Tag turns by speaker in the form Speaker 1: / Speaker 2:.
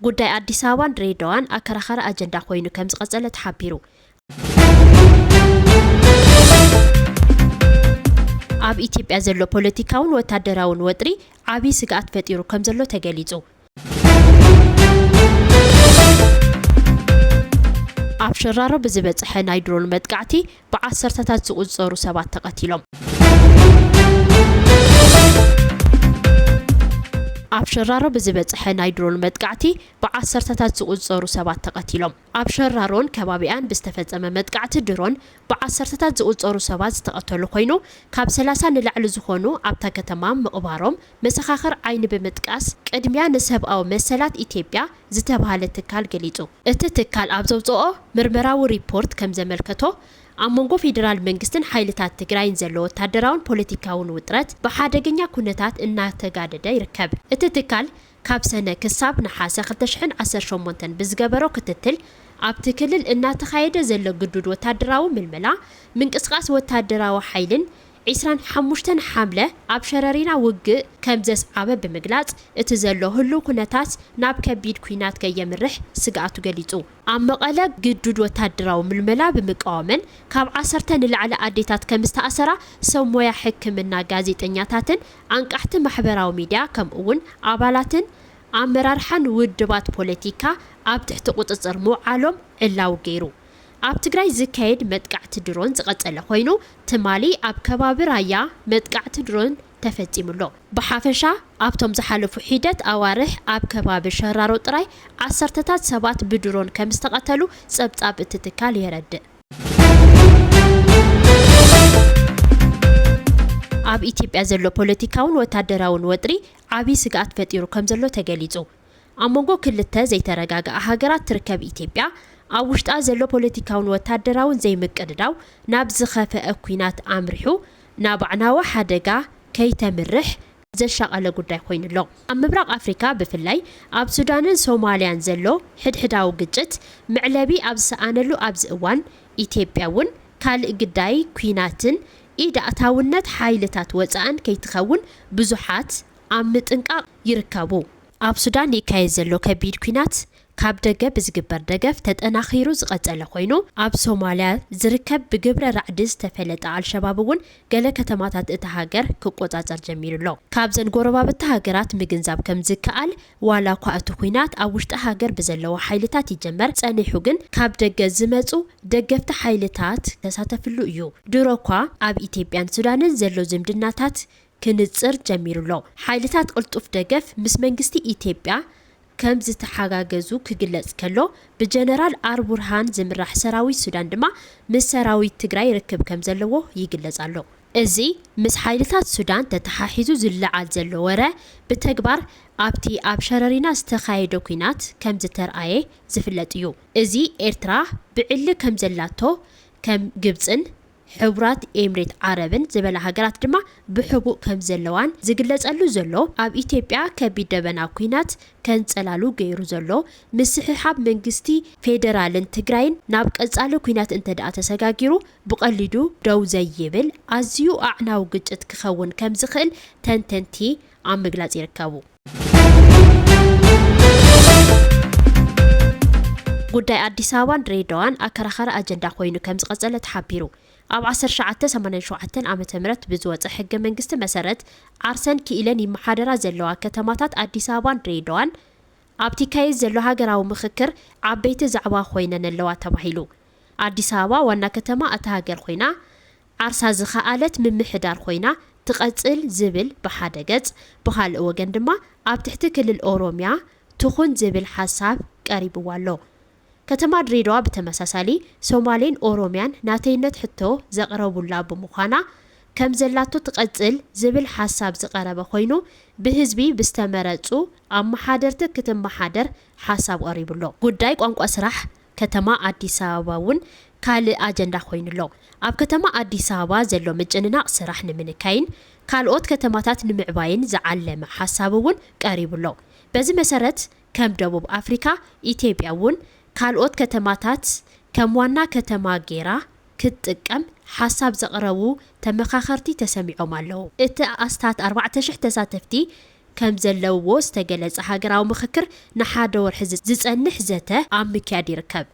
Speaker 1: ጉዳይ አዲስ አበባን ድሬዳዋን አከራኸረ አጀንዳ ኮይኑ ከም ዝቀጸለ ተሓቢሩ ኣብ ኢትዮጵያ ዘሎ ፖለቲካውን ወታደራውን ወጥሪ ዓቢ ስጋት ፈጢሩ ከም ዘሎ ተገሊጹ ኣብ ሸራሮ ብዝበጽሐ ናይ ድሮን መጥቃዕቲ ብዓሰርተታት ዝቁጸሩ ሰባት ተቐቲሎም ኣብ ሸራሮ ብዝበጽሐ ናይ ድሮን መጥቃዕቲ ብዓሰርተታት ዝቁጸሩ ሰባት ተቐቲሎም ኣብ ሸራሮን ከባቢያን ብዝተፈጸመ መጥቃዕቲ ድሮን ብዓሰርተታት ዝቁጸሩ ሰባት ዝተቐተሉ ኮይኑ ካብ 30 ንላዕሊ ዝኾኑ ኣብታ ከተማ ምቕባሮም መሰኻኽር ዓይኒ ብምጥቃስ ቅድሚያ ንሰብኣዊ መሰላት ኢትዮጵያ ዝተባሃለ ትካል ገሊጹ እቲ ትካል ኣብ ዘውጽኦ ምርመራዊ ሪፖርት ከም ዘመልከቶ ኣብ መንጎ ፌደራል መንግስትን ሓይልታት ትግራይን ዘሎ ወታደራውን ፖለቲካውን ውጥረት ብሓደገኛ ኩነታት እናተጋደደ ይርከብ እቲ ትካል ካብ ሰነ ክሳብ ነሓሰ 2018 ብዝገበሮ ክትትል ኣብቲ ክልል እናተኻየደ ዘሎ ግዱድ ወታደራዊ ምልመላ ምንቅስቃስ ወታደራዊ ሓይልን 25 ሓምለ ኣብ ሸረሪና ውግእ ከም ዘስዓበ ብምግላጽ እቲ ዘሎ ህሉ ኩነታት ናብ ከቢድ ኩናት ከየምርሕ ስጋኣቱ ገሊጹ ኣብ መቐለ ግዱድ ወታደራዊ ምልመላ ብምቃወመን ካብ 10 ንላዕሊ ኣዴታት ከም ዝተኣሰራ ሰብ ሞያ ሕክምና ጋዜጠኛታትን አንቃሕቲ ማሕበራዊ ሚድያ ከምኡውን ኣባላትን ኣመራርሓን ውድባት ፖለቲካ ኣብ ትሕቲ ቁጽጽር ምውዓሎም ዕላው ገይሩ ኣብ ትግራይ ዝካየድ መጥቃዕቲ ድሮን ዝቀጸለ ኮይኑ ትማሊ ኣብ ከባቢ ራያ መጥቃዕቲ ድሮን ተፈጺሙሎ ብሓፈሻ ኣብቶም ዝሓለፉ ሒደት ኣዋርሕ ኣብ ከባቢ ሸራሮ ጥራይ ዓሰርተታት ሰባት ብድሮን ከም ዝተቐተሉ ጸብጻብ እቲ ትካል የረድእ ኣብ ኢትዮጵያ ዘሎ ፖለቲካውን ወታደራውን ወጥሪ ዓቢ ስጋት ፈጢሩ ከም ዘሎ ተገሊጹ ኣብ መንጎ ክልተ ዘይተረጋግአ ሃገራት ትርከብ ኢትዮጵያ ኣብ ውሽጣ ዘሎ ፖለቲካውን ወታደራውን ዘይምቅድዳው ናብ ዝኸፈአ ኩናት ኣምሪሑ ናብ ዕናዊ ሓደጋ ከይተምርሕ ዘሻቐለ ጉዳይ ኮይኑሎ ኣብ ምብራቕ ኣፍሪካ ብፍላይ ኣብ ሱዳንን ሶማልያን ዘሎ ሕድሕዳዊ ግጭት ምዕለቢ ኣብ ዝሰኣነሉ ኣብዚ እዋን ኢትዮጵያ እውን ካልእ ግዳይ ኩናትን ኢዳእታውነት ሓይልታት ወፃእን ከይትኸውን ብዙሓት ኣብ ምጥንቃቕ ይርከቡ ኣብ ሱዳን ይካየድ ዘሎ ከቢድ ኩናት ካብ ደገ ብዝግበር ደገፍ ተጠናኺሩ ዝቐጸለ ኮይኑ ኣብ ሶማልያ ዝርከብ ብግብረ ራዕዲ ዝተፈለጠ አልሸባብ እውን ገለ ከተማታት እቲ ሃገር ክቆጻጸር ጀሚሩሎ ካብዘን ጎረባብቲ ሃገራት ምግንዛብ ከም ዝከኣል ዋላ እኳ እቲ ኩናት ኣብ ውሽጢ ሃገር ብዘለዎ ሓይልታት ይጀመር ጸኒሑ ግን ካብ ደገ ዝመጹ ደገፍቲ ሓይልታት ተሳተፍሉ እዩ ድሮ እኳ ኣብ ኢትዮጵያን ሱዳንን ዘሎ ዝምድናታት ክንጽር ጀሚሩሎ ሓይልታት ቅልጡፍ ደገፍ ምስ መንግስቲ ኢትዮጵያ ከም ዝተሓጋገዙ ክግለጽ ከሎ ብጀነራል አርቡርሃን ዝምራሕ ሰራዊት ሱዳን ድማ ምስ ሰራዊት ትግራይ ርክብ ከም ዘለዎ ይግለጽ ኣሎ እዚ ምስ ሓይልታት ሱዳን ተተሓሒዙ ዝለዓል ዘሎ ወረ ብተግባር ኣብቲ ኣብ ሸረሪና ዝተኻየደ ኩናት ከም ዝተርኣየ ዝፍለጥ እዩ እዚ ኤርትራ ብዕሊ ከም ዘላቶ ከም ግብጽን ሕቡራት ኤምሬት ዓረብን ዝበላ ሃገራት ድማ ብሕቡእ ከም ዘለዋን ዝግለጸሉ ዘሎ ኣብ ኢትዮጵያ ከቢድ ደበና ኩናት ከንጸላሉ ገይሩ ዘሎ ምስሕሓብ መንግስቲ ፌደራልን ትግራይን ናብ ቀጻሊ ኩናት እንተደኣ ተሰጋጊሩ ብቐሊዱ ደው ዘይብል ኣዝዩ ኣዕናዊ ግጭት ክኸውን ከም ዝኽእል ተንተንቲ ኣብ ምግላጽ ይርከቡ ጉዳይ አዲስ አበባን ድሬዳዋን አከራኸረ አጀንዳ ኮይኑ ከም ዝቀጸለ ተሓቢሩ ኣብ 1987 ዓመተ ምህረት ብዝወፀ ሕገ መንግስቲ መሰረት ዓርሰን ክኢለን ይመሓደራ ዘለዋ ከተማታት አዲስ አበባን ድሬዳዋን ኣብቲ ካይድ ዘሎ ሃገራዊ ምክክር ዓበይቲ ዛዕባ ኮይነን ኣለዋ ተባሂሉ አዲስ አበባ ዋና ከተማ እታ ሃገር ኮይና ዓርሳ ዝኸኣለት ምምሕዳር ኮይና ትቐጽል ዝብል ብሓደ ገጽ ብኻልእ ወገን ድማ ኣብ ትሕቲ ክልል ኦሮሚያ ትኹን ዝብል ሓሳብ ቀሪብዋ ኣሎ ከተማ ድሬዳዋ በተመሳሳሊ ሶማሌን ኦሮሚያን ናተይነት ሕቶ ዘቅረቡላ በመዃና ከም ዘላቶ ትቐጽል ዝብል ሓሳብ ዝቀረበ ኮይኑ ብህዝቢ ብስተመረጹ ኣብ መሓደርቲ ክትመሓደር ሓሳብ ቀሪቡሎ ጉዳይ ቋንቋ ስራሕ ከተማ አዲስ አበባውን ካልእ አጀንዳ ኮይኑሎ ኣብ ከተማ አዲስ አበባ ዘሎ ምጭንናቕ ስራሕ ንምንካይን ካልኦት ከተማታት ንምዕባይን ዝዓለመ ሓሳብውን ቀሪቡሎ በዚ መሰረት ከም ደቡብ አፍሪካ ኢትዮጵያውን ካልኦት ከተማታት ከም ዋና ከተማ ጌራ ክትጥቀም ሓሳብ ዘቅረቡ ተመኻኸርቲ ተሰሚዖም ኣለዉ እቲ ኣስታት 4000 ተሳተፍቲ ከም ዘለውዎ ዝተገለጸ ሃገራዊ ምክክር ንሓደ ወርሒ ዝጸንሕ ዘተ ኣብ ምክያድ ይርከብ